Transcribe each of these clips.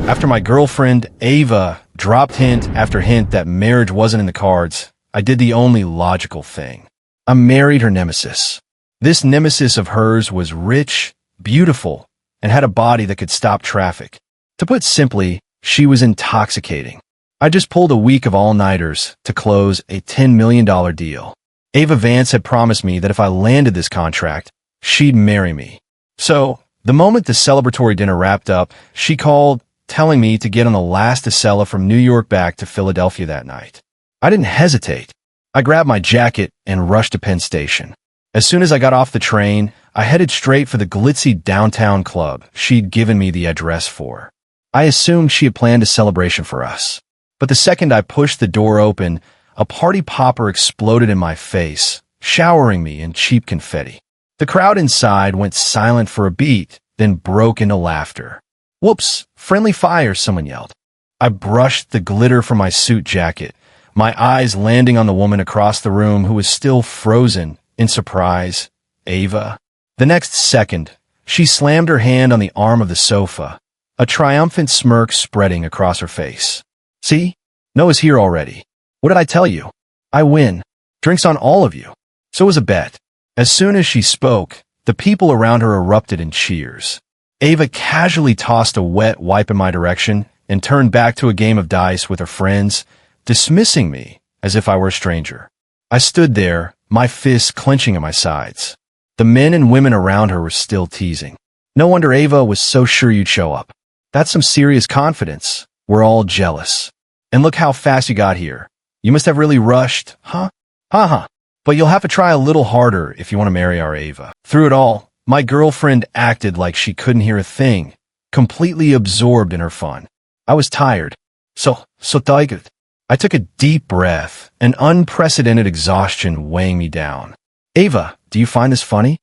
After my girlfriend, Ava, dropped hint after hint that marriage wasn't in the cards, I did the only logical thing. I married her nemesis. This nemesis of hers was rich, beautiful, and had a body that could stop traffic. To put simply, she was intoxicating. I just pulled a week of all-nighters to close a $10 million deal. Ava Vance had promised me that if I landed this contract, she'd marry me. So, the moment the celebratory dinner wrapped up, she called, telling me to get on the last Acela from New York back to Philadelphia that night. I didn't hesitate. I grabbed my jacket and rushed to Penn Station. As soon as I got off the train, I headed straight for the glitzy downtown club she'd given me the address for. I assumed she had planned a celebration for us. But the second I pushed the door open, a party popper exploded in my face, showering me in cheap confetti. The crowd inside went silent for a beat, then broke into laughter. "Whoops, friendly fire," someone yelled. I brushed the glitter from my suit jacket, my eyes landing on the woman across the room who was still frozen in surprise. Ava. The next second, she slammed her hand on the arm of the sofa, a triumphant smirk spreading across her face. "See? Noah's here already. What did I tell you? I win. Drinks on all of you." So it was a bet. As soon as she spoke, the people around her erupted in cheers. Ava casually tossed a wet wipe in my direction and turned back to a game of dice with her friends, dismissing me as if I were a stranger. I stood there, my fists clenching at my sides. The men and women around her were still teasing. "No wonder Ava was so sure you'd show up. That's some serious confidence. We're all jealous. And look how fast you got here. You must have really rushed, huh? Ha. But you'll have to try a little harder if you want to marry our Ava." Through it all, my girlfriend acted like she couldn't hear a thing, completely absorbed in her fun. I was tired. So tired. I took a deep breath, an unprecedented exhaustion weighing me down. "Ava, do you find this funny?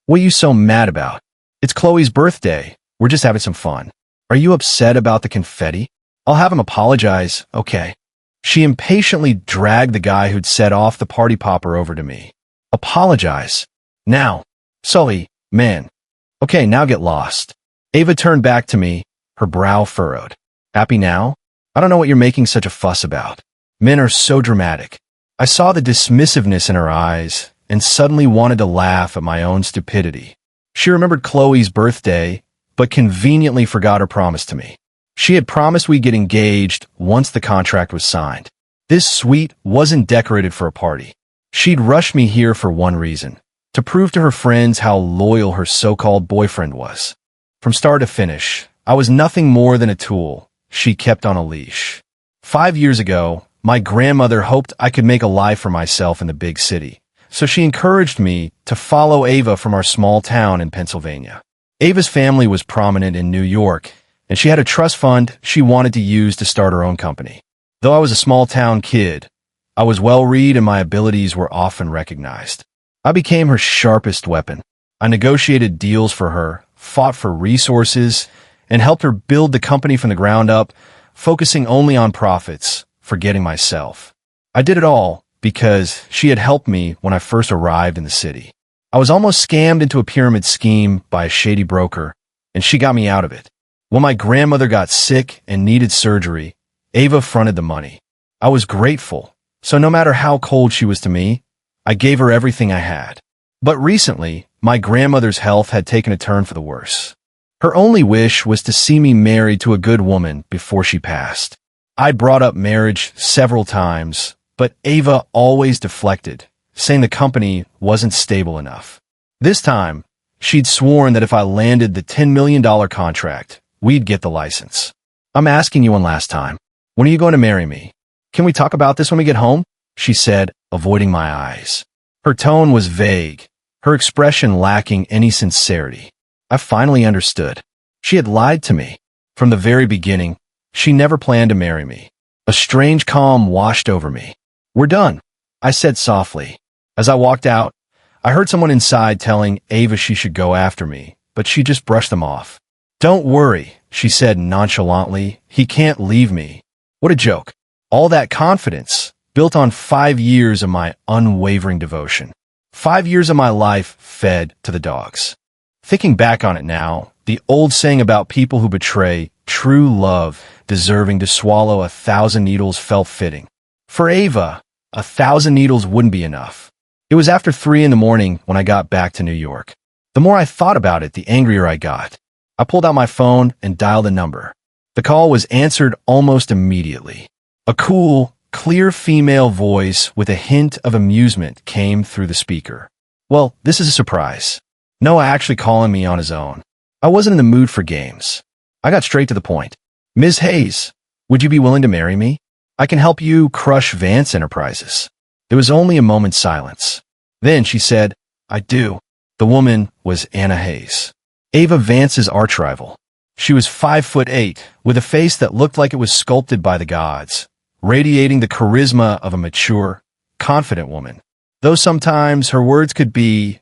What are you so mad about? It's Chloe's birthday. We're just having some fun. Are you upset about the confetti? I'll have him apologize, okay?" She impatiently dragged the guy who'd set off the party popper over to me. "Apologize? Now? Sully, man. Okay, now get lost." Ava turned back to me, her brow furrowed. "Happy now? I don't know what you're making such a fuss about. Men are so dramatic." I saw the dismissiveness in her eyes and suddenly wanted to laugh at my own stupidity. She remembered Chloe's birthday, but conveniently forgot her promise to me. She had promised we'd get engaged once the contract was signed. This suite wasn't decorated for a party. She'd rushed me here for one reason, to prove to her friends how loyal her so-called boyfriend was. From start to finish, I was nothing more than a tool she kept on a leash. 5 years ago, my grandmother hoped I could make a life for myself in the big city, so she encouraged me to follow Ava from our small town in Pennsylvania. Ava's family was prominent in New York, and she had a trust fund she wanted to use to start her own company. Though I was a small-town kid, I was well-read and my abilities were often recognized. I became her sharpest weapon. I negotiated deals for her, fought for resources, and helped her build the company from the ground up, focusing only on profits, forgetting myself. I did it all because she had helped me when I first arrived in the city. I was almost scammed into a pyramid scheme by a shady broker, and she got me out of it. When my grandmother got sick and needed surgery, Ava fronted the money. I was grateful, so no matter how cold she was to me, I gave her everything I had. But recently, my grandmother's health had taken a turn for the worse. Her only wish was to see me married to a good woman before she passed. I brought up marriage several times, but Ava always deflected, saying the company wasn't stable enough. This time, she'd sworn that if I landed the $10 million contract, we'd get the license. "I'm asking you one last time. When are you going to marry me? Can we talk about this when we get home?" she said, avoiding my eyes. Her tone was vague, her expression lacking any sincerity. I finally understood. She had lied to me. From the very beginning, she never planned to marry me. A strange calm washed over me. "We're done," I said softly. As I walked out, I heard someone inside telling Ava she should go after me, but she just brushed them off. "Don't worry," she said nonchalantly. "He can't leave me." What a joke. All that confidence, built on 5 years of my unwavering devotion. 5 years of my life fed to the dogs. Thinking back on it now, the old saying about people who betray true love, deserving to swallow 1,000 needles, felt fitting. For Ava, 1,000 needles wouldn't be enough. It was after 3 in the morning when I got back to New York. The more I thought about it, the angrier I got. I pulled out my phone and dialed a number. The call was answered almost immediately. A cool, clear female voice with a hint of amusement came through the speaker. Well, this is a surprise. Noah actually calling me on his own. I wasn't in the mood for games. I got straight to the point. Ms. Hayes, would you be willing to marry me? I can help you crush Vance Enterprises. There was only a moment's silence. Then she said, I do. The woman was Anna Hayes, Ava Vance's arch-rival. She was 5'8", with a face that looked like it was sculpted by the gods, radiating the charisma of a mature, confident woman. Though sometimes her words could be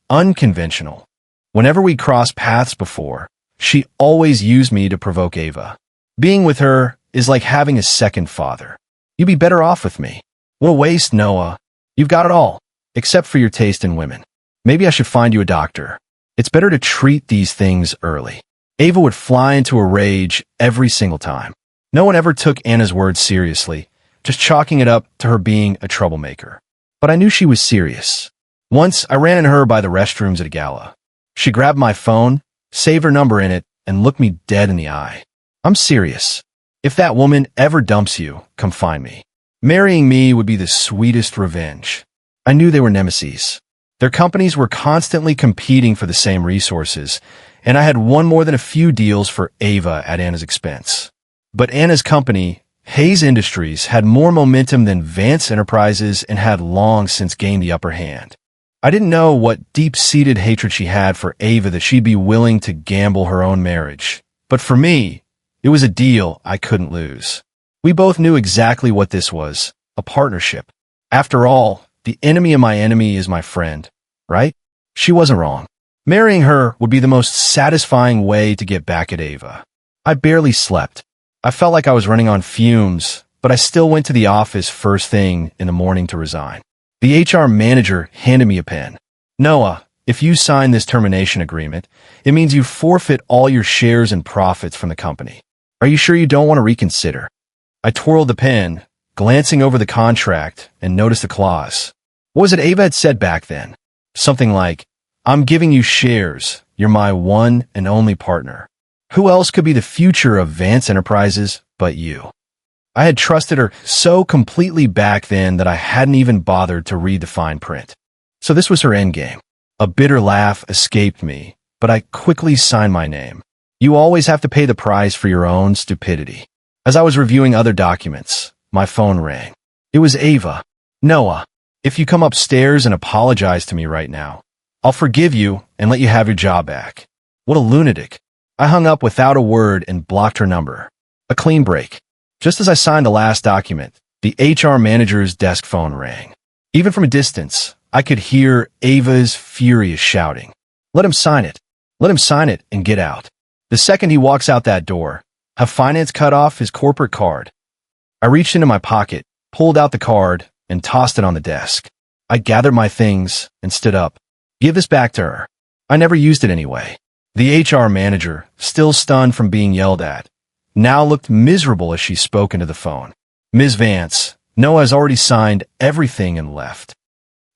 unconventional. Whenever we crossed paths before, she always used me to provoke Ava. Being with her is like having a second father. You'd be better off with me. What a waste, Noah. You've got it all, except for your taste in women. Maybe I should find you a doctor. It's better to treat these things early. Ava would fly into a rage every single time. No one ever took Anna's words seriously, just chalking it up to her being a troublemaker. But I knew she was serious. Once, I ran into her by the restrooms at a gala. She grabbed my phone, saved her number in it, and looked me dead in the eye. I'm serious. If that woman ever dumps you, come find me. Marrying me would be the sweetest revenge. I knew they were nemesis. Their companies were constantly competing for the same resources, and I had won more than a few deals for Ava at Anna's expense. But Anna's company, Hayes Industries, had more momentum than Vance Enterprises and had long since gained the upper hand. I didn't know what deep-seated hatred she had for Ava that she'd be willing to gamble her own marriage. But for me, it was a deal I couldn't lose. We both knew exactly what this was, a partnership. After all, the enemy of my enemy is my friend, right? She wasn't wrong. Marrying her would be the most satisfying way to get back at Ava. I barely slept. I felt like I was running on fumes, but I still went to the office first thing in the morning to resign. The HR manager handed me a pen. Noah, if you sign this termination agreement, it means you forfeit all your shares and profits from the company. Are you sure you don't want to reconsider? I twirled the pen, glancing over the contract, and noticed the clause. What was it Ava had said back then? Something like, I'm giving you shares. You're my one and only partner. Who else could be the future of Vance Enterprises but you? I had trusted her so completely back then that I hadn't even bothered to read the fine print. So this was her endgame. A bitter laugh escaped me, but I quickly signed my name. You always have to pay the price for your own stupidity. As I was reviewing other documents, my phone rang. It was Ava. Noah, if you come upstairs and apologize to me right now, I'll forgive you and let you have your job back. What a lunatic. I hung up without a word and blocked her number. A clean break. Just as I signed the last document, the HR manager's desk phone rang. Even from a distance, I could hear Ava's furious shouting. Let him sign it. Let him sign it and get out. The second he walks out that door, have finance cut off his corporate card. I reached into my pocket, pulled out the card, and tossed it on the desk. I gathered my things and stood up. Give this back to her. I never used it anyway. The HR manager, still stunned from being yelled at, now looked miserable as she spoke into the phone. Ms. Vance, Noah has already signed everything and left.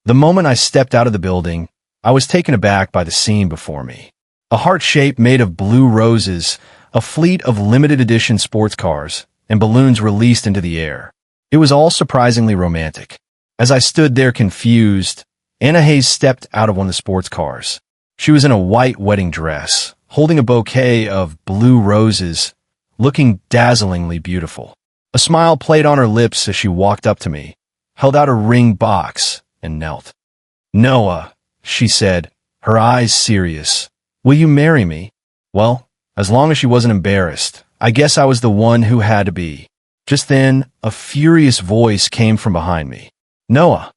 The moment I stepped out of the building, I was taken aback by the scene before me. A heart shape made of blue roses, a fleet of limited edition sports cars, and balloons released into the air. It was all surprisingly romantic. As I stood there confused, Anna Hayes stepped out of one of the sports cars. She was in a white wedding dress, holding a bouquet of blue roses, looking dazzlingly beautiful. A smile played on her lips as she walked up to me, held out a ring box, and knelt. Noah, she said, her eyes serious, will you marry me? Well, as long as she wasn't embarrassed, I guess I was the one who had to be. Just then, a furious voice came from behind me. Noah,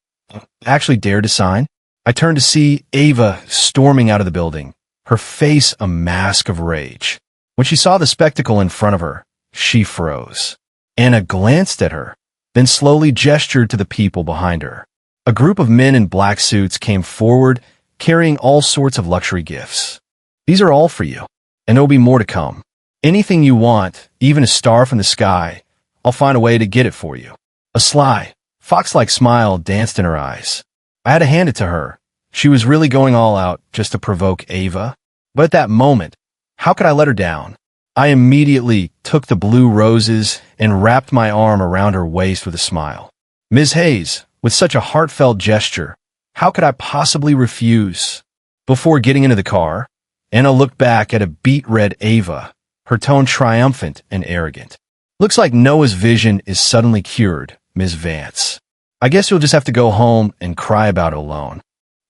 actually dared to sign? I turned to see Ava storming out of the building, her face a mask of rage. When she saw the spectacle in front of her, she froze. Anna glanced at her, then slowly gestured to the people behind her. A group of men in black suits came forward, carrying all sorts of luxury gifts. These are all for you, and there will be more to come. Anything you want, even a star from the sky, I'll find a way to get it for you. A sly, fox-like smile danced in her eyes. I had to hand it to her. She was really going all out just to provoke Ava. But at that moment, how could I let her down? I immediately took the blue roses and wrapped my arm around her waist with a smile. Ms. Hayes, with such a heartfelt gesture, how could I possibly refuse? Before getting into the car, Anna looked back at a beet-red Ava, her tone triumphant and arrogant. Looks like Noah's vision is suddenly cured, Ms. Vance. I guess you'll just have to go home and cry about it alone.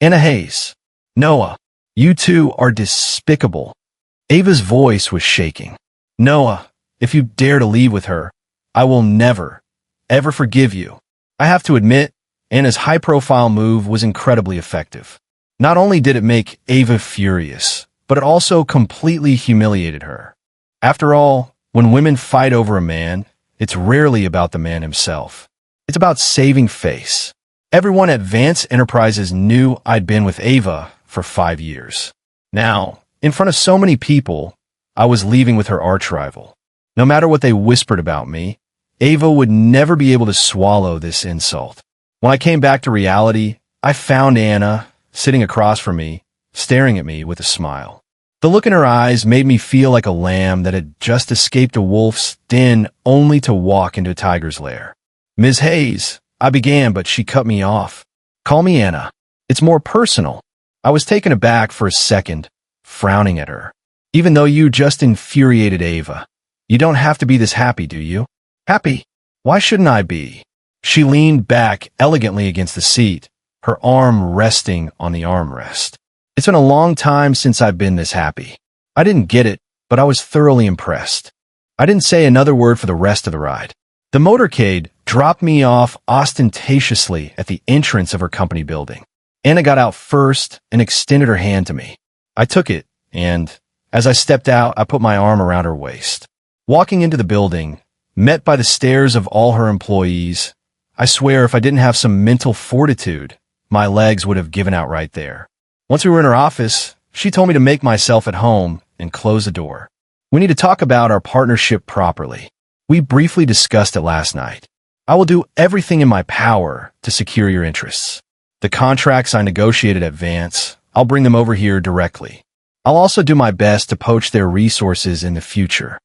Anna Hayes. Noah, you two are despicable. Ava's voice was shaking. Noah, if you dare to leave with her, I will never, ever forgive you. I have to admit, Anna's high-profile move was incredibly effective. Not only did it make Ava furious, but it also completely humiliated her. After all, when women fight over a man, it's rarely about the man himself. It's about saving face. Everyone at Vance Enterprises knew I'd been with Ava for 5 years. Now, in front of so many people, I was leaving with her arch-rival. No matter what they whispered about me, Ava would never be able to swallow this insult. When I came back to reality, I found Anna sitting across from me, staring at me with a smile. The look in her eyes made me feel like a lamb that had just escaped a wolf's den only to walk into a tiger's lair. Ms. Hayes, I began, but she cut me off. Call me Anna. It's more personal. I was taken aback for a second, frowning at her. Even though you just infuriated Ava, you don't have to be this happy, do you? Happy? Why shouldn't I be? She leaned back elegantly against the seat, her arm resting on the armrest. It's been a long time since I've been this happy. I didn't get it, but I was thoroughly impressed. I didn't say another word for the rest of the ride. The motorcade dropped me off ostentatiously at the entrance of her company building. Anna got out first and extended her hand to me. I took it, and as I stepped out, I put my arm around her waist. Walking into the building, met by the stares of all her employees, I swear if I didn't have some mental fortitude, my legs would have given out right there. Once we were in her office, she told me to make myself at home and close the door. We need to talk about our partnership properly. We briefly discussed it last night. I will do everything in my power to secure your interests. The contracts I negotiated at Vance, I'll bring them over here directly. I'll also do my best to poach their resources in the future.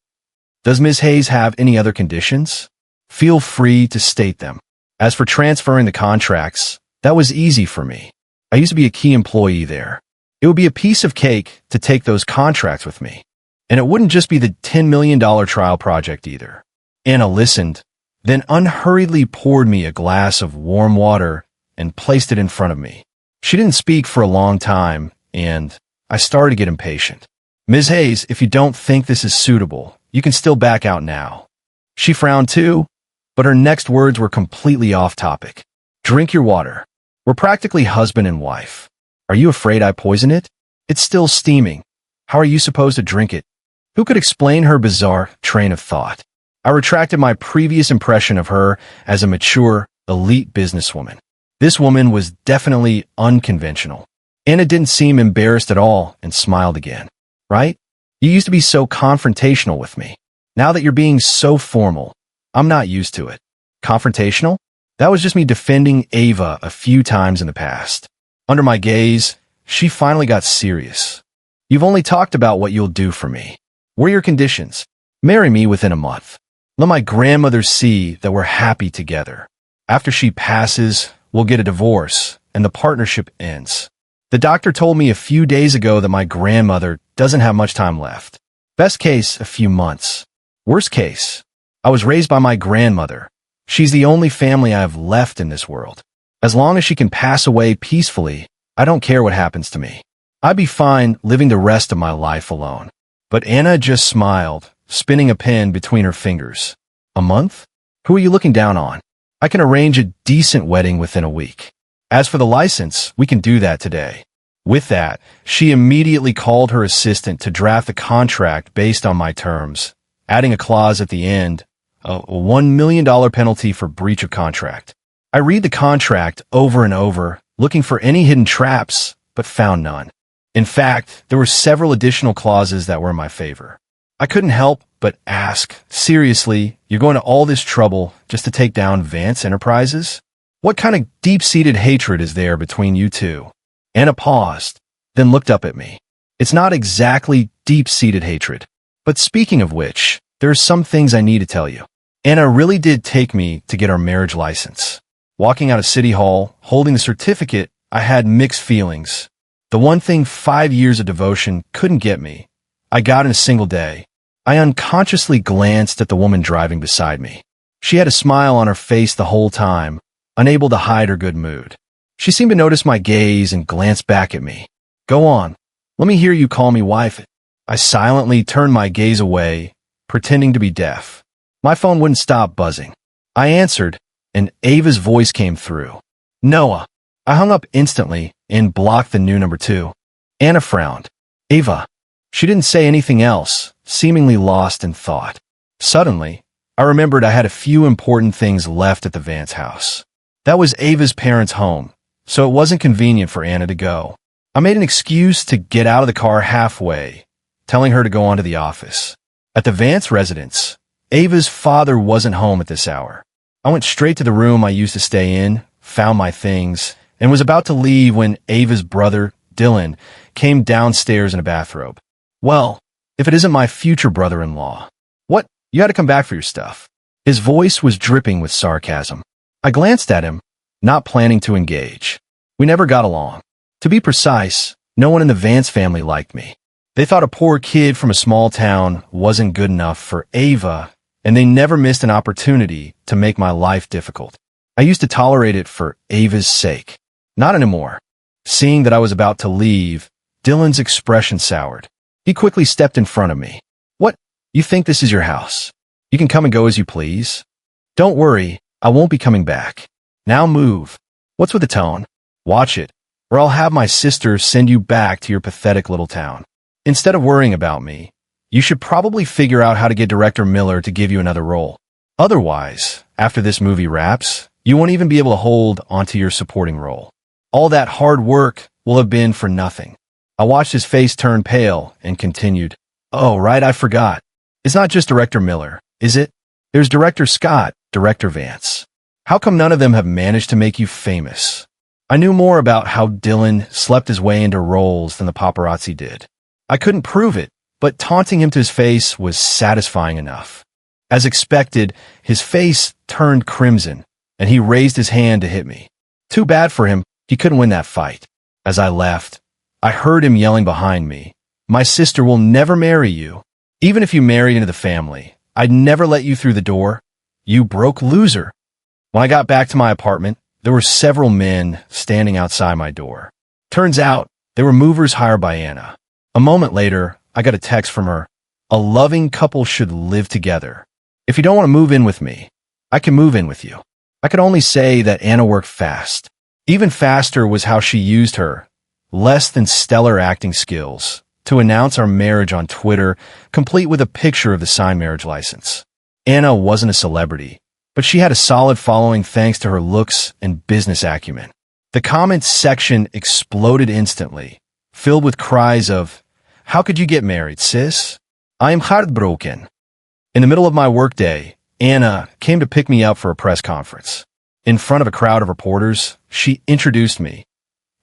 Does Ms. Hayes have any other conditions? Feel free to state them. As for transferring the contracts, that was easy for me. I used to be a key employee there. It would be a piece of cake to take those contracts with me. And it wouldn't just be the $10 million trial project either. Anna listened, then unhurriedly poured me a glass of warm water and placed it in front of me. She didn't speak for a long time, and I started to get impatient. Ms. Hayes, if you don't think this is suitable, you can still back out now. She frowned too, but her next words were completely off topic. Drink your water. We're practically husband and wife. Are you afraid I poison it? It's still steaming. How are you supposed to drink it? Who could explain her bizarre train of thought? I retracted my previous impression of her as a mature, elite businesswoman. This woman was definitely unconventional. Anna didn't seem embarrassed at all and smiled again. Right? You used to be so confrontational with me. Now that you're being so formal, I'm not used to it. Confrontational? That was just me defending Ava a few times in the past. Under my gaze, she finally got serious. You've only talked about what you'll do for me. What are your conditions? Marry me within a month. Let my grandmother see that we're happy together. After she passes, we'll get a divorce, and the partnership ends. The doctor told me a few days ago that my grandmother doesn't have much time left. Best case, a few months. Worst case, I was raised by my grandmother. She's the only family I have left in this world. As long as she can pass away peacefully, I don't care what happens to me. I'd be fine living the rest of my life alone. But Anna just smiled, spinning a pen between her fingers. A month? Who are you looking down on? I can arrange a decent wedding within a week. As for the license, we can do that today. With that, she immediately called her assistant to draft the contract based on my terms, adding a clause at the end, a $1 million penalty for breach of contract. I read the contract over and over, looking for any hidden traps, but found none. In fact, there were several additional clauses that were in my favor. I couldn't help but ask, seriously, you're going to all this trouble just to take down Vance Enterprises? What kind of deep-seated hatred is there between you two? Anna paused, then looked up at me. It's not exactly deep-seated hatred. But speaking of which, there are some things I need to tell you. Anna really did take me to get our marriage license. Walking out of City Hall, holding the certificate, I had mixed feelings. The one thing 5 years of devotion couldn't get me, I got in a single day. I unconsciously glanced at the woman driving beside me. She had a smile on her face the whole time, unable to hide her good mood. She seemed to notice my gaze and glanced back at me. Go on. Let me hear you call me wife. I silently turned my gaze away, pretending to be deaf. My phone wouldn't stop buzzing. I answered, and Ava's voice came through. Noah. I hung up instantly and blocked the new number 2. Anna frowned. Ava. She didn't say anything else, seemingly lost in thought. Suddenly, I remembered I had a few important things left at the Vance house. That was Ava's parents' home, so it wasn't convenient for Anna to go. I made an excuse to get out of the car halfway, telling her to go on to the office. At the Vance residence, Ava's father wasn't home at this hour. I went straight to the room I used to stay in, found my things, and was about to leave when Ava's brother, Dylan, came downstairs in a bathrobe. Well, if it isn't my future brother-in-law. What? You had to come back for your stuff. His voice was dripping with sarcasm. I glanced at him, not planning to engage. We never got along. To be precise, no one in the Vance family liked me. They thought a poor kid from a small town wasn't good enough for Ava, and they never missed an opportunity to make my life difficult. I used to tolerate it for Ava's sake. Not anymore. Seeing that I was about to leave, Dylan's expression soured. He quickly stepped in front of me. What? You think this is your house? You can come and go as you please? Don't worry, I won't be coming back. Now move. What's with the tone? Watch it, or I'll have my sister send you back to your pathetic little town. Instead of worrying about me, you should probably figure out how to get Director Miller to give you another role. Otherwise, after this movie wraps, you won't even be able to hold onto your supporting role. All that hard work will have been for nothing. I watched his face turn pale and continued, Oh, right, I forgot. It's not just Director Miller, is it? There's Director Scott, Director Vance. How come none of them have managed to make you famous? I knew more about how Dylan slept his way into roles than the paparazzi did. I couldn't prove it, but taunting him to his face was satisfying enough. As expected, his face turned crimson, and he raised his hand to hit me. Too bad for him, he couldn't win that fight. As I left, I heard him yelling behind me, My sister will never marry you. Even if you married into the family, I'd never let you through the door. You broke loser. When I got back to my apartment, there were several men standing outside my door. Turns out, they were movers hired by Anna. A moment later, I got a text from her. A loving couple should live together. If you don't want to move in with me, I can move in with you. I could only say that Anna worked fast. Even faster was how she used her less than stellar acting skills to announce our marriage on Twitter, complete with a picture of the signed marriage license. Anna wasn't a celebrity, but she had a solid following thanks to her looks and business acumen. The comments section exploded instantly, filled with cries of, How could you get married, sis? I am heartbroken. In the middle of my workday, Anna came to pick me up for a press conference. In front of a crowd of reporters, she introduced me.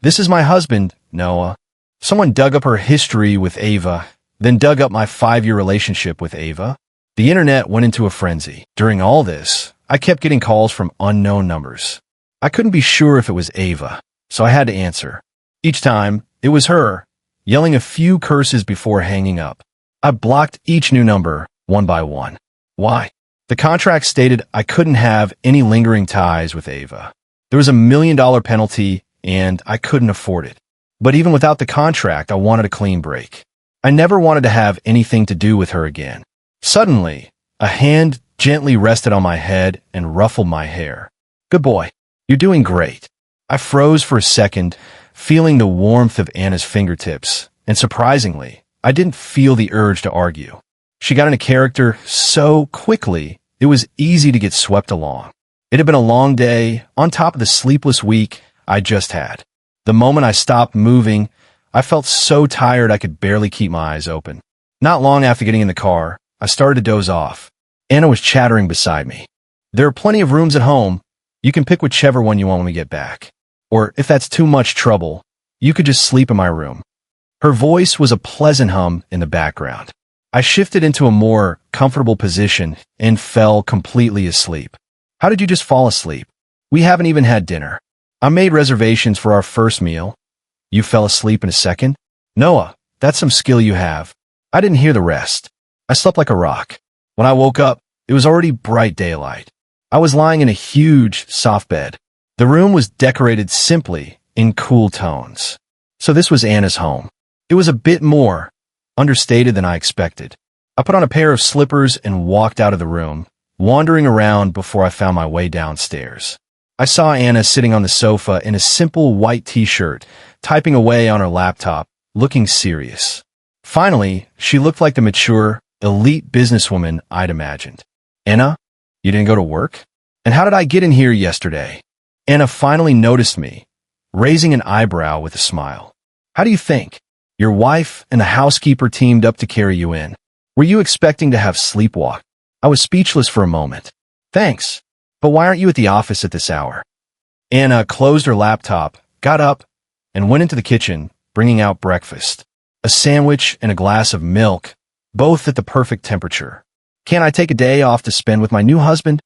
This is my husband, Noah. Someone dug up her history with Ava, then dug up my 5-year relationship with Ava. The internet went into a frenzy. During all this, I kept getting calls from unknown numbers. I couldn't be sure if it was Ava, so I had to answer. Each time, it was her, yelling a few curses before hanging up. I blocked each new number, one by one. Why? The contract stated I couldn't have any lingering ties with Ava. There was $1 million penalty, and I couldn't afford it. But even without the contract, I wanted a clean break. I never wanted to have anything to do with her again. Suddenly, a hand gently rested on my head and ruffled my hair. Good boy. You're doing great. I froze for a second, feeling the warmth of Anna's fingertips, and surprisingly, I didn't feel the urge to argue. She got into character so quickly, it was easy to get swept along. It had been a long day, on top of the sleepless week I just had. The moment I stopped moving, I felt so tired I could barely keep my eyes open. Not long after getting in the car, I started to doze off. Anna was chattering beside me. There are plenty of rooms at home. You can pick whichever one you want when we get back. Or, if that's too much trouble, you could just sleep in my room. Her voice was a pleasant hum in the background. I shifted into a more comfortable position and fell completely asleep. How did you just fall asleep? We haven't even had dinner. I made reservations for our first meal. You fell asleep in a second? Noah, that's some skill you have. I didn't hear the rest. I slept like a rock. When I woke up, it was already bright daylight. I was lying in a huge, soft bed. The room was decorated simply in cool tones. So this was Anna's home. It was a bit more understated than I expected. I put on a pair of slippers and walked out of the room, wandering around before I found my way downstairs. I saw Anna sitting on the sofa in a simple white t-shirt, typing away on her laptop, looking serious. Finally, she looked like the mature, elite businesswoman I'd imagined. Anna, you didn't go to work? And how did I get in here yesterday? Anna finally noticed me, raising an eyebrow with a smile. How do you think? Your wife and the housekeeper teamed up to carry you in. Were you expecting to have sleepwalk? I was speechless for a moment. Thanks. But why aren't you at the office at this hour? Anna closed her laptop, got up, and went into the kitchen, bringing out breakfast. A sandwich and a glass of milk, both at the perfect temperature. Can't I take a day off to spend with my new husband?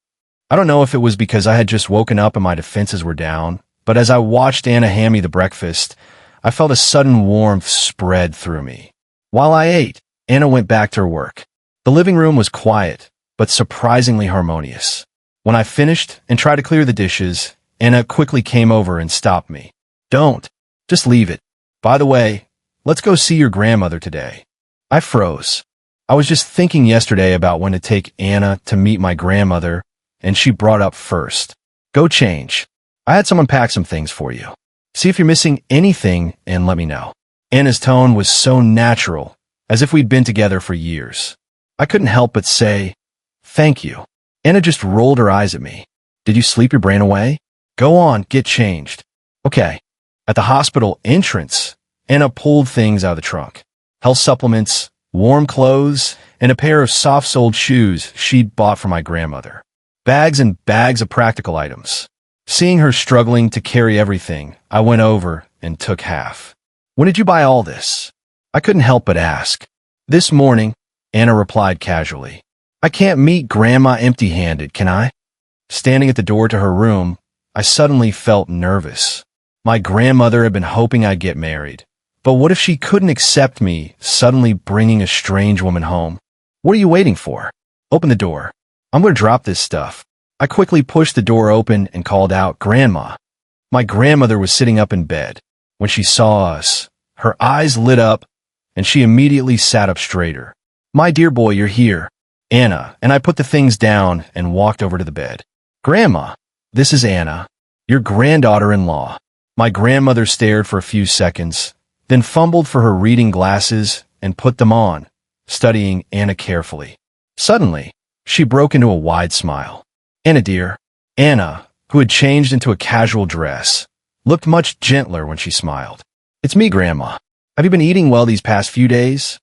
I don't know if it was because I had just woken up and my defenses were down, but as I watched Anna hand me the breakfast, I felt a sudden warmth spread through me. While I ate, Anna went back to her work. The living room was quiet, but surprisingly harmonious. When I finished and tried to clear the dishes, Anna quickly came over and stopped me. Don't. Just leave it. By the way, let's go see your grandmother today. I froze. I was just thinking yesterday about when to take Anna to meet my grandmother, and she brought up first. Go change. I had someone pack some things for you. See if you're missing anything and let me know. Anna's tone was so natural, as if we'd been together for years. I couldn't help but say, thank you. Anna just rolled her eyes at me. Did you sleep your brain away? Go on, get changed. Okay. At the hospital entrance, Anna pulled things out of the trunk. Health supplements, warm clothes, and a pair of soft-soled shoes she'd bought for my grandmother. Bags and bags of practical items. Seeing her struggling to carry everything, I went over and took half. When did you buy all this? I couldn't help but ask. This morning, Anna replied casually. I can't meet Grandma empty-handed, can I? Standing at the door to her room, I suddenly felt nervous. My grandmother had been hoping I'd get married. But what if she couldn't accept me suddenly bringing a strange woman home? What are you waiting for? Open the door. I'm going to drop this stuff. I quickly pushed the door open and called out, Grandma. My grandmother was sitting up in bed. When she saw us, her eyes lit up, and she immediately sat up straighter. My dear boy, you're here. Anna, and I put the things down and walked over to the bed. Grandma, this is Anna, your granddaughter-in-law. My grandmother stared for a few seconds, then fumbled for her reading glasses and put them on, studying Anna carefully. Suddenly, she broke into a wide smile. Anna, dear. Anna, who had changed into a casual dress, looked much gentler when she smiled. It's me, Grandma. Have you been eating well these past few days?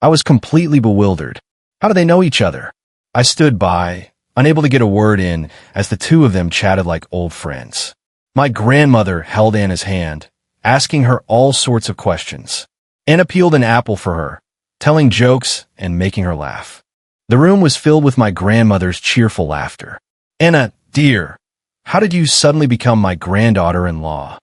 I was completely bewildered. How do they know each other? I stood by, unable to get a word in, as the two of them chatted like old friends. My grandmother held Anna's hand, asking her all sorts of questions. Anna peeled an apple for her, telling jokes and making her laugh. The room was filled with my grandmother's cheerful laughter. Anna, dear, how did you suddenly become my granddaughter-in-law?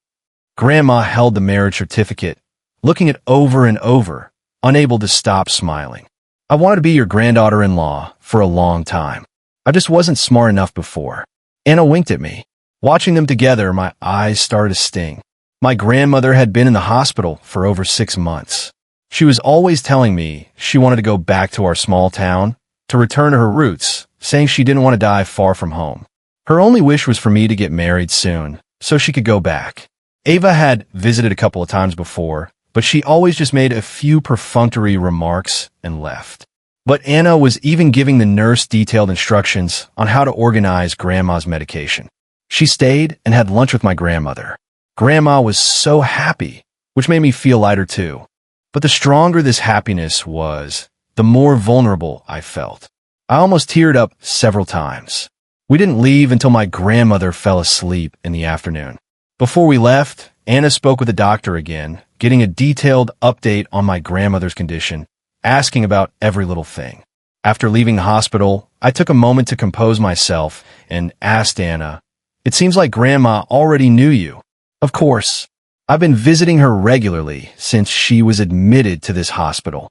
Grandma held the marriage certificate, looking it over and over, unable to stop smiling. I wanted to be your granddaughter-in-law for a long time. I just wasn't smart enough before. Anna winked at me. Watching them together, my eyes started to sting. My grandmother had been in the hospital for over 6 months. She was always telling me she wanted to go back to our small town, to return to her roots, saying she didn't want to die far from home. Her only wish was for me to get married soon, so she could go back. Ava had visited a couple of times before, but she always just made a few perfunctory remarks and left. But Anna was even giving the nurse detailed instructions on how to organize Grandma's medication. She stayed and had lunch with my grandmother. Grandma was so happy, which made me feel lighter too. But the stronger this happiness was, the more vulnerable I felt. I almost teared up several times. We didn't leave until my grandmother fell asleep in the afternoon. Before we left, Anna spoke with the doctor again, getting a detailed update on my grandmother's condition, asking about every little thing. After leaving the hospital, I took a moment to compose myself and asked Anna, "It seems like Grandma already knew you." "Of course. I've been visiting her regularly since she was admitted to this hospital."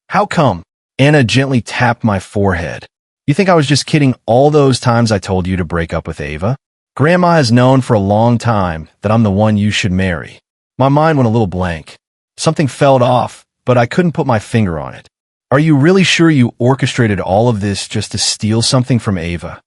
"How come?" Anna gently tapped my forehead. "You think I was just kidding all those times I told you to break up with Ava? Grandma has known for a long time that I'm the one you should marry." My mind went a little blank. Something felt off, but I couldn't put my finger on it. "Are you really sure you orchestrated all of this just to steal something from Ava?"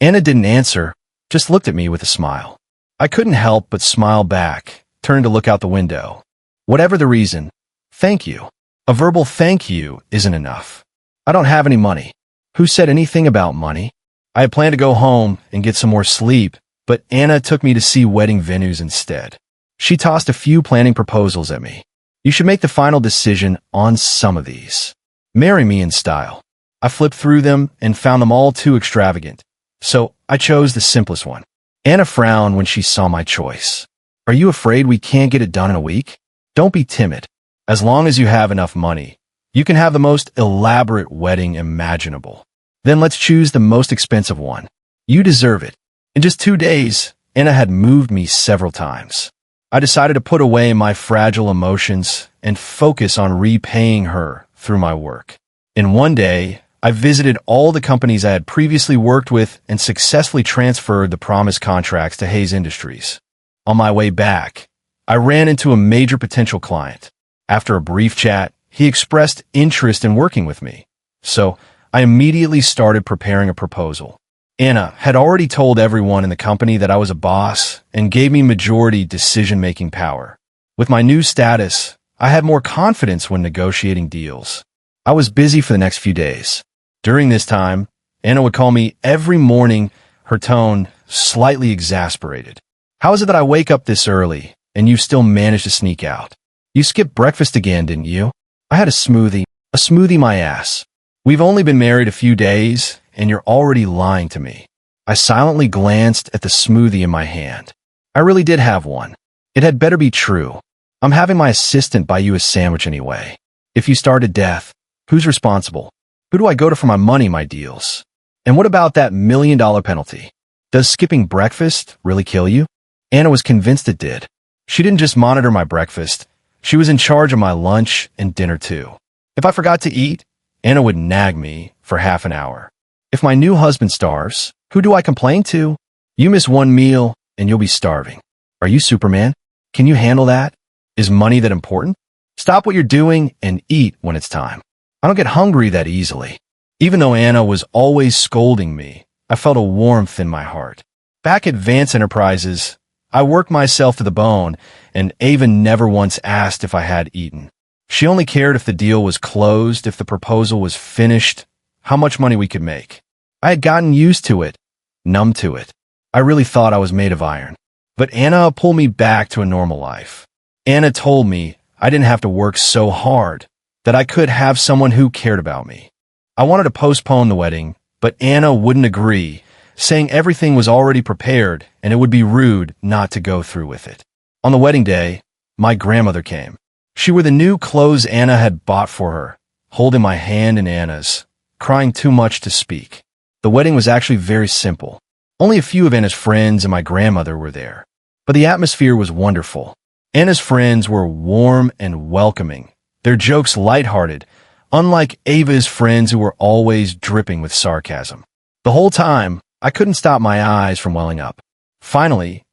Anna didn't answer, just looked at me with a smile. I couldn't help but smile back, turned to look out the window. "Whatever the reason, thank you. A verbal thank you isn't enough. I don't have any money." "Who said anything about money?" I had planned to go home and get some more sleep, but Anna took me to see wedding venues instead. She tossed a few planning proposals at me. "You should make the final decision on some of these. Marry me in style." I flipped through them and found them all too extravagant, so I chose the simplest one. Anna frowned when she saw my choice. "Are you afraid we can't get it done in a week?" "Don't be timid. As long as you have enough money, you can have the most elaborate wedding imaginable. Then let's choose the most expensive one. You deserve it." In just 2 days, Anna had moved me several times. I decided to put away my fragile emotions and focus on repaying her through my work. In one day, I visited all the companies I had previously worked with and successfully transferred the promised contracts to Hayes Industries. On my way back, I ran into a major potential client. After a brief chat, he expressed interest in working with me, so I immediately started preparing a proposal. Anna had already told everyone in the company that I was a boss and gave me majority decision-making power. With my new status, I had more confidence when negotiating deals. I was busy for the next few days. During this time, Anna would call me every morning, her tone slightly exasperated. "How is it that I wake up this early and you still manage to sneak out? You skipped breakfast again, didn't you?" "I had a smoothie." "A smoothie, my ass. We've only been married a few days and you're already lying to me." I silently glanced at the smoothie in my hand. I really did have one. It had better be true. I'm having my assistant buy you a sandwich anyway. If you starve to death, who's responsible? Who do I go to for my money, my deals? And what about that $1 million penalty? Does skipping breakfast really kill you? Anna was convinced it did. She didn't just monitor my breakfast. She was in charge of my lunch and dinner too. If I forgot to eat, Anna would nag me for half an hour. If my new husband starves, who do I complain to? You miss one meal and you'll be starving. Are you Superman? Can you handle that? Is money that important? Stop what you're doing and eat when it's time. I don't get hungry that easily. Even though Anna was always scolding me, I felt a warmth in my heart. Back at Vance Enterprises, I worked myself to the bone, and Ava never once asked if I had eaten. She only cared if the deal was closed, if the proposal was finished, how much money we could make. I had gotten used to it, numb to it. I really thought I was made of iron. But Anna pulled me back to a normal life. Anna told me I didn't have to work so hard, that I could have someone who cared about me. I wanted to postpone the wedding, but Anna wouldn't agree, saying everything was already prepared and it would be rude not to go through with it. On the wedding day, my grandmother came. She wore the new clothes Anna had bought for her, holding my hand in Anna's, crying too much to speak. The wedding was actually very simple. Only a few of Anna's friends and my grandmother were there. But the atmosphere was wonderful. Anna's friends were warm and welcoming, their jokes lighthearted, unlike Ava's friends who were always dripping with sarcasm. The whole time, I couldn't stop my eyes from welling up. Finally,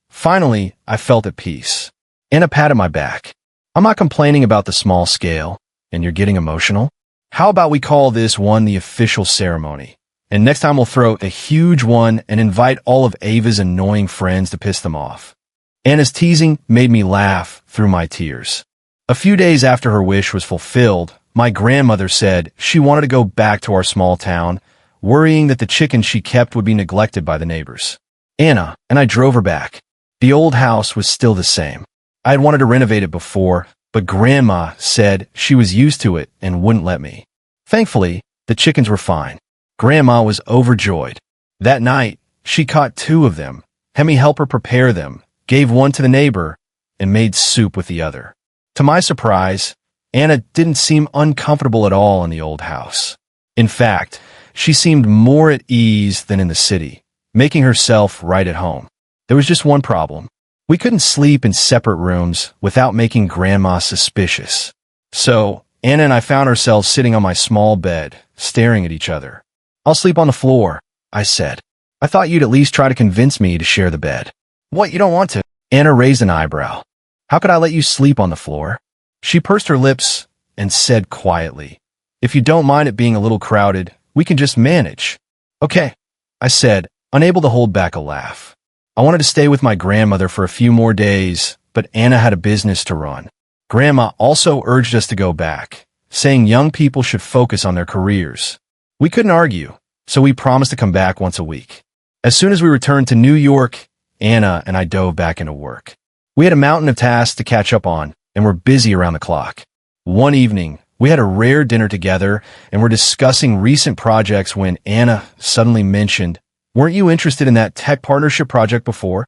I felt at peace. Anna patted my back. "I'm not complaining about the small scale, and you're getting emotional. How about we call this one the official ceremony? And next time we'll throw a huge one and invite all of Ava's annoying friends to piss them off." Anna's teasing made me laugh through my tears. A few days after her wish was fulfilled, my grandmother said she wanted to go back to our small town, worrying that the chickens she kept would be neglected by the neighbors. Anna and I drove her back. The old house was still the same. I had wanted to renovate it before, but Grandma said she was used to it and wouldn't let me. Thankfully, the chickens were fine. Grandma was overjoyed. That night, she caught 2 of them, had me help her prepare them, gave one to the neighbor, and made soup with the other. To my surprise, Anna didn't seem uncomfortable at all in the old house. In fact, she seemed more at ease than in the city, making herself right at home. There was just one problem. We couldn't sleep in separate rooms without making Grandma suspicious. So, Anna and I found ourselves sitting on my small bed, staring at each other. "I'll sleep on the floor," I said. "I thought you'd at least try to convince me to share the bed." "What, you don't want to?" Anna raised an eyebrow. "How could I let you sleep on the floor?" She pursed her lips and said quietly, "If you don't mind it being a little crowded, we can just manage." "Okay," I said, unable to hold back a laugh. I wanted to stay with my grandmother for a few more days, but Anna had a business to run. Grandma also urged us to go back, saying young people should focus on their careers. We couldn't argue, so we promised to come back once a week. As soon as we returned to New York, Anna and I dove back into work. We had a mountain of tasks to catch up on, and were busy around the clock. One evening, we had a rare dinner together and were discussing recent projects when Anna suddenly mentioned, "Weren't you interested in that tech partnership project before?"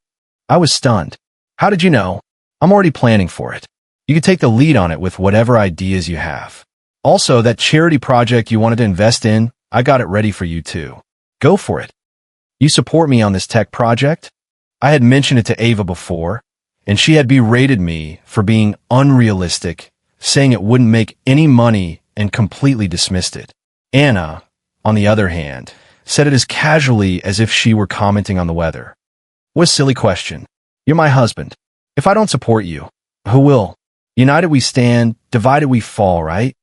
I was stunned. "How did you know?" "I'm already planning for it. You can take the lead on it with whatever ideas you have. Also, that charity project you wanted to invest in, I got it ready for you too. Go for it. You support me on this tech project?" I had mentioned it to Ava before, and she had berated me for being unrealistic, saying it wouldn't make any money and completely dismissed it. Anna, on the other hand, said it as casually as if she were commenting on the weather. "What a silly question. You're my husband. If I don't support you, who will? United we stand, divided we fall, right?"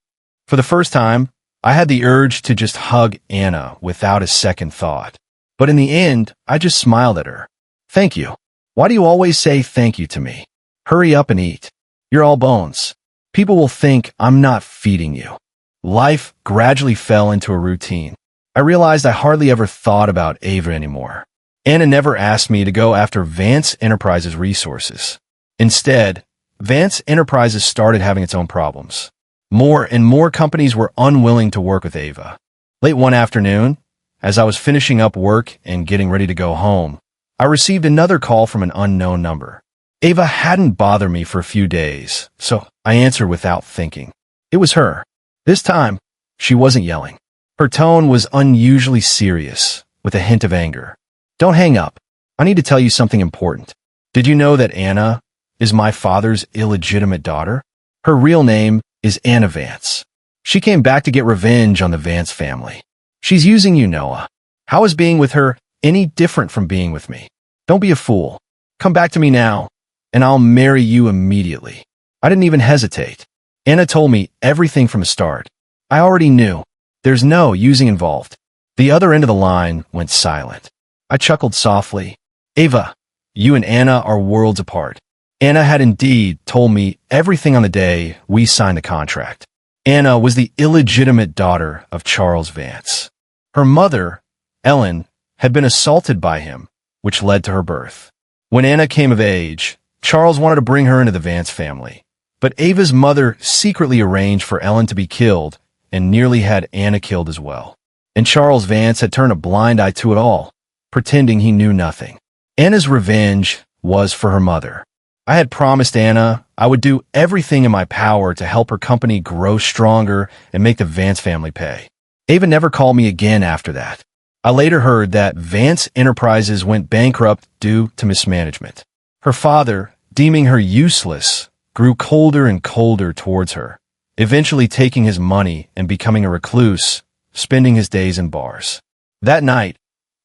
For the first time, I had the urge to just hug Anna without a second thought. But in the end, I just smiled at her. "Thank you. Why do you always say thank you to me? Hurry up and eat. You're all bones. People will think I'm not feeding you." Life gradually fell into a routine. I realized I hardly ever thought about Ava anymore. Anna never asked me to go after Vance Enterprises resources. Instead, Vance Enterprises started having its own problems. More and more companies were unwilling to work with Ava. Late one afternoon, as I was finishing up work and getting ready to go home, I received another call from an unknown number. Ava hadn't bothered me for a few days, so I answered without thinking. It was her. This time, she wasn't yelling. Her tone was unusually serious, with a hint of anger. "Don't hang up. I need to tell you something important. Did you know that Anna is my father's illegitimate daughter? Her real name is Anna Vance. She came back to get revenge on the Vance family. She's using you, Noah. How is being with her any different from being with me? Don't be a fool. Come back to me now, and I'll marry you immediately." I didn't even hesitate. Anna told me everything from the start. I already knew. There's no using involved. The other end of the line went silent. I chuckled softly. "Ava, you and Anna are worlds apart." Anna had indeed told me everything on the day we signed the contract. Anna was the illegitimate daughter of Charles Vance. Her mother, Ellen, had been assaulted by him, which led to her birth. When Anna came of age, Charles wanted to bring her into the Vance family. But Ava's mother secretly arranged for Ellen to be killed and nearly had Anna killed as well. And Charles Vance had turned a blind eye to it all, pretending he knew nothing. Anna's revenge was for her mother. I had promised Anna I would do everything in my power to help her company grow stronger and make the Vance family pay. Ava never called me again after that. I later heard that Vance Enterprises went bankrupt due to mismanagement. Her father, deeming her useless, grew colder and colder towards her, eventually taking his money and becoming a recluse, spending his days in bars. That night,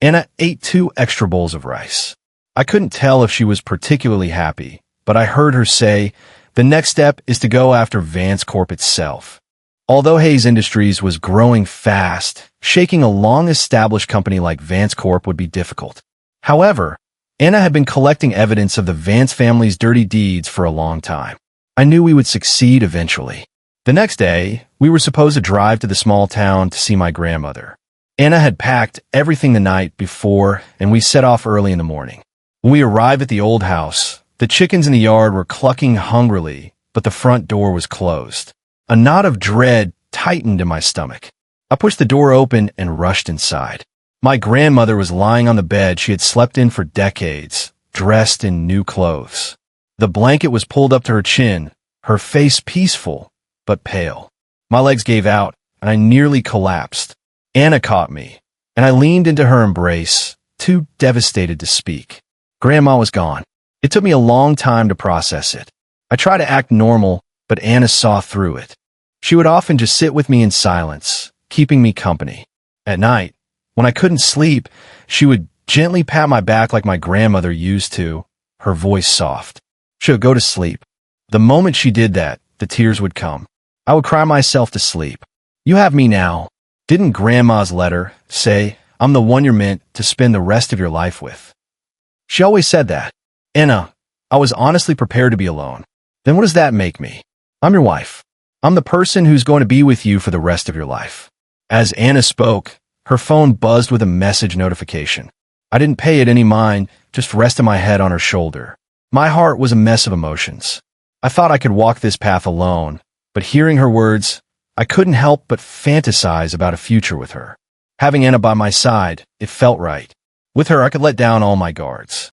Anna ate 2 extra bowls of rice. I couldn't tell if she was particularly happy, but I heard her say, "The next step is to go after Vance Corp itself." Although Hayes Industries was growing fast, shaking a long-established company like Vance Corp would be difficult. However, Anna had been collecting evidence of the Vance family's dirty deeds for a long time. I knew we would succeed eventually. The next day, we were supposed to drive to the small town to see my grandmother. Anna had packed everything the night before, and we set off early in the morning. When we arrived at the old house, the chickens in the yard were clucking hungrily, but the front door was closed. A knot of dread tightened in my stomach. I pushed the door open and rushed inside. My grandmother was lying on the bed she had slept in for decades, dressed in new clothes. The blanket was pulled up to her chin, her face peaceful, but pale. My legs gave out, and I nearly collapsed. Anna caught me, and I leaned into her embrace, too devastated to speak. Grandma was gone. It took me a long time to process it. I tried to act normal, but Anna saw through it. She would often just sit with me in silence, keeping me company. At night, when I couldn't sleep, she would gently pat my back like my grandmother used to, her voice soft. She would go to sleep. The moment she did that, the tears would come. I would cry myself to sleep. You have me now. Didn't Grandma's letter say, I'm the one you're meant to spend the rest of your life with? She always said that. Anna, I was honestly prepared to be alone. Then what does that make me? I'm your wife. I'm the person who's going to be with you for the rest of your life. As Anna spoke, her phone buzzed with a message notification. I didn't pay it any mind, just rested my head on her shoulder. My heart was a mess of emotions. I thought I could walk this path alone, but hearing her words, I couldn't help but fantasize about a future with her. Having Anna by my side, it felt right. With her, I could let down all my guards.